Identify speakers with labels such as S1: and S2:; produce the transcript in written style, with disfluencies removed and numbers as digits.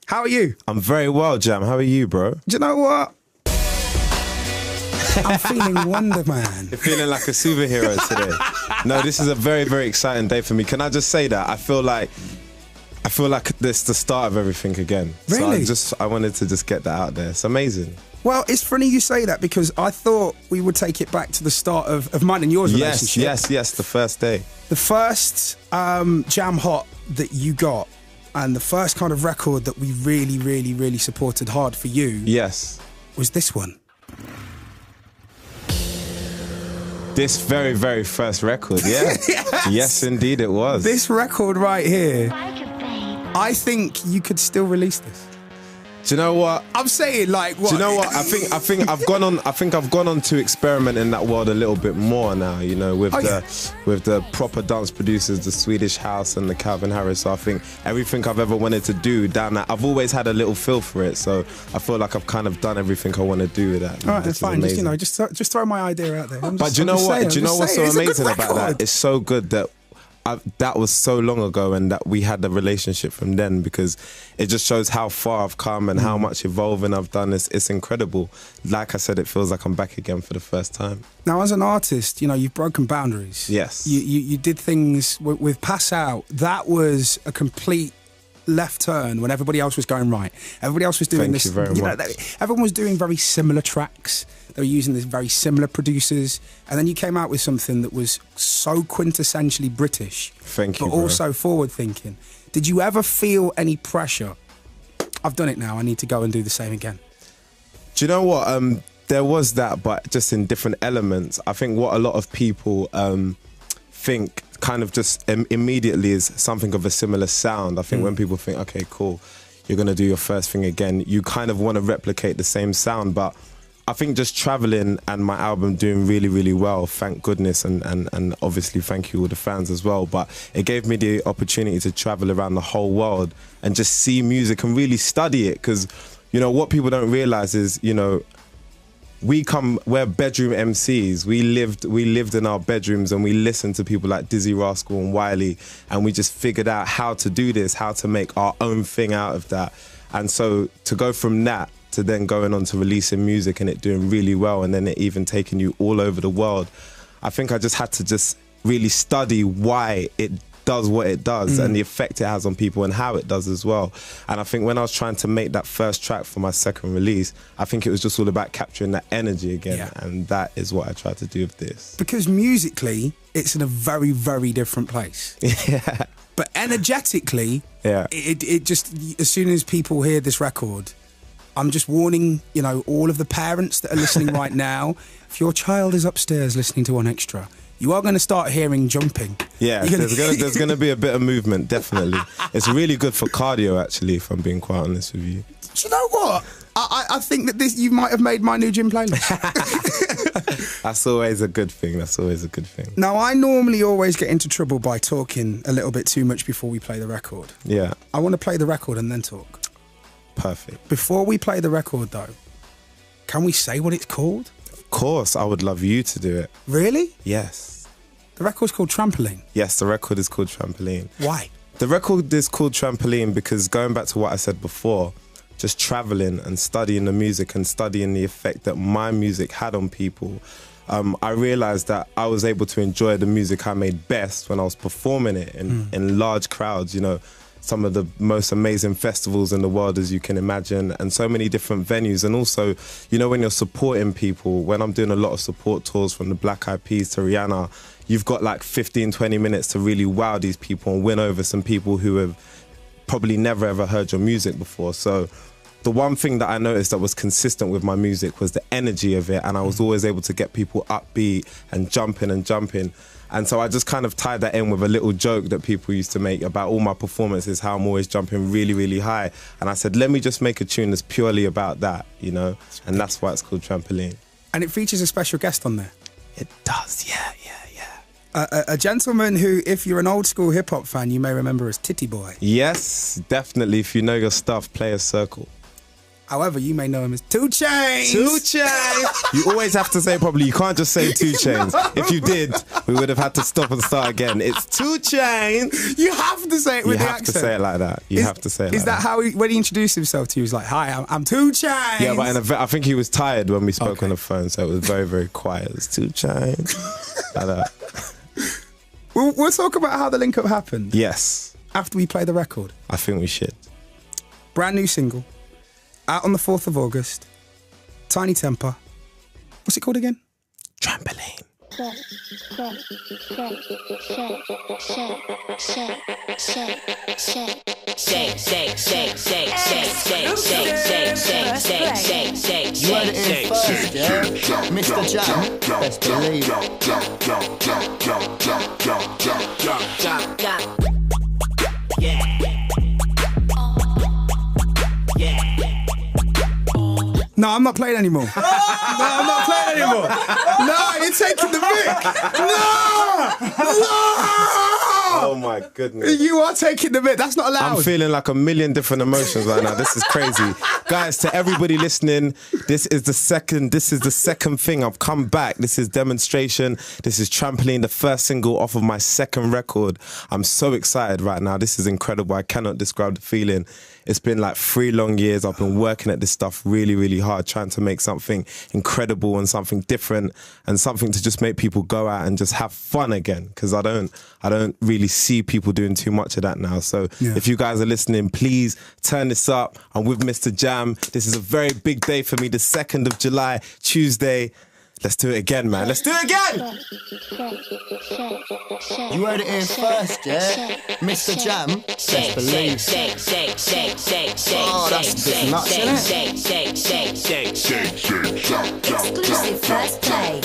S1: How are you?
S2: I'm very well, Jam. How are you, bro?
S1: Do you know what? I'm feeling Wonder Man.
S2: You're feeling like a superhero today. No, this is a very, very exciting day for me. Can I just say that? I feel like this is the start of everything again.
S1: Really?
S2: So I wanted to just get that out there. It's amazing.
S1: Well, it's funny you say that because I thought we would take it back to the start of mine and yours relationship.
S2: Yes, the first day.
S1: The first Jam Hot that you got and the first kind of record that we really, really, really supported hard for you was this one.
S2: This very, very first record, yeah. Yes, indeed it was.
S1: This record right here, I think you could still release this.
S2: Do you know what?
S1: I'm saying, like, what?
S2: Do you know what? I think I've gone on to experiment in that world a little bit more now. You know, with the proper dance producers, the Swedish House and the Calvin Harris. So I think everything I've ever wanted to do down that, I've always had a little feel for it. So I feel like I've kind of done everything I want to do with that.
S1: All right, that's fine. Just throw my idea out there.
S2: But do you know what? Do you know what's so amazing about that? It's so good that. That was so long ago and that we had the relationship from then, because it just shows how far I've come and how much evolving I've done. It's incredible. Like I said, it feels like I'm back again for the first time.
S1: Now, as an artist, you know, you've broken boundaries.
S2: Yes.
S1: You did things with Pass Out. That was a complete left turn when everybody else was going right. Everybody else was doing this.
S2: Thank you very much.
S1: Everyone was doing very similar tracks. They were using this very similar producers, and then you came out with something that was so quintessentially British.
S2: Thank you,
S1: but also forward-thinking. Did you ever feel any pressure? I've done it now. I need to go and do the same again.
S2: Do you know what? There was that, but just in different elements. I think what a lot of people think kind of just immediately is something of a similar sound. I think when people think, okay, cool, you're going to do your first thing again, you kind of want to replicate the same sound. But I think just traveling and my album doing really, really well, thank goodness, and obviously thank you all the fans as well, but it gave me the opportunity to travel around the whole world and just see music and really study it, because, you know, what people don't realise is, you know, we're bedroom MCs. We lived in our bedrooms and we listened to people like Dizzy Rascal and Wiley, and we just figured out how to do this, how to make our own thing out of that. And so to go from that to then going on to releasing music and it doing really well, and then it even taking you all over the world, I think I just had to just really study why it does what it does and the effect it has on people and how it does as well. And I think when I was trying to make that first track for my second release, I think it was just all about capturing that energy again, and that is what I tried to do with this. Because
S1: musically, it's in a very, very different place.
S2: Yeah.
S1: But energetically, it just, as soon as people hear this record, I'm just warning, you know, all of the parents that are listening right now, if your child is upstairs listening to On Extra, you are going to start hearing jumping.
S2: Yeah, there's going to be a bit of movement, definitely. It's really good for cardio, actually, if I'm being quite honest with you.
S1: Do you know what? I think that you might have made my new gym playlist.
S2: That's always a good thing. That's always a good thing.
S1: Now, I normally always get into trouble by talking a little bit too much before we play the record.
S2: Yeah.
S1: I want to play the record and then talk.
S2: Perfect.
S1: Before we play the record, though, can we say what it's called?
S2: Of course, I would love you to do it.
S1: Really?
S2: Yes.
S1: The record's called Trampoline?
S2: Yes, the record is called Trampoline.
S1: Why?
S2: The record is called Trampoline because, going back to what I said before, just traveling and studying the music and studying the effect that my music had on people, I realized that I was able to enjoy the music I made best when I was performing it in large crowds, you know, some of the most amazing festivals in the world, as you can imagine, and so many different venues. And also, you know, when you're supporting people, when I'm doing a lot of support tours from the Black Eyed Peas to Rihanna, you've got like 15, 20 minutes to really wow these people and win over some people who have probably never ever heard your music before. So the one thing that I noticed that was consistent with my music was the energy of it, and I was always able to get people upbeat and jumping and jumping. And so I just kind of tied that in with a little joke that people used to make about all my performances, how I'm always jumping really, really high. And I said, let me just make a tune that's purely about that, you know? And that's why it's called Trampoline.
S1: And it features a special guest on there.
S2: It does, yeah.
S1: A gentleman who, if you're an old school hip hop fan, you may remember as Titty Boy.
S2: Yes, definitely. If you know your stuff, play a circle.
S1: However, you may know him as 2 Chainz.
S2: 2 Chainz. You always have to say properly. You can't just say 2 Chainz. If you did, we would have had to stop and start again. It's 2 Chainz.
S1: You have to say it with the accent.
S2: You have to say it like that. You have to say it like that.
S1: Is that how when he introduced himself to you? He was like, hi, I'm 2 Chainz.
S2: Yeah, but I think he was tired when we spoke on the phone, so it was very, very quiet. It's 2 Chainz. Like that.
S1: We'll talk about how the link-up happened.
S2: Yes.
S1: After we play the record.
S2: I think we should.
S1: Brand new single. Out on the 4th of August. Tinie Tempah. What's it called again?
S2: Trampoline.
S3: You heard it in first, yeah? MistaJam, best believe.
S1: No, I'm not playing anymore. No, I'm not playing anymore. No, you're taking the mic. No!
S2: Oh my goodness.
S1: You are taking the mic. That's not allowed.
S2: I'm feeling like a million different emotions right now. This is crazy. Guys, to everybody listening, this is the second thing. I've come back. This is Demonstration. This is Trampoline, the first single off of my second record. I'm so excited right now. This is incredible. I cannot describe the feeling. It's been like 3 long years. I've been working at this stuff really, really hard, trying to make something incredible and something different and something to just make people go out and just have fun again. Because I don't really see people doing too much of that now. So if you guys are listening, please turn this up. I'm with MistaJam. This is a very big day for me. The 2nd of July, Tuesday. Let's do it again, man. Let's do it again!
S3: You heard it here first, yeah? MistaJam, best believe. Oh, that's a bit nuts, isn't it?
S4: Exclusive first play.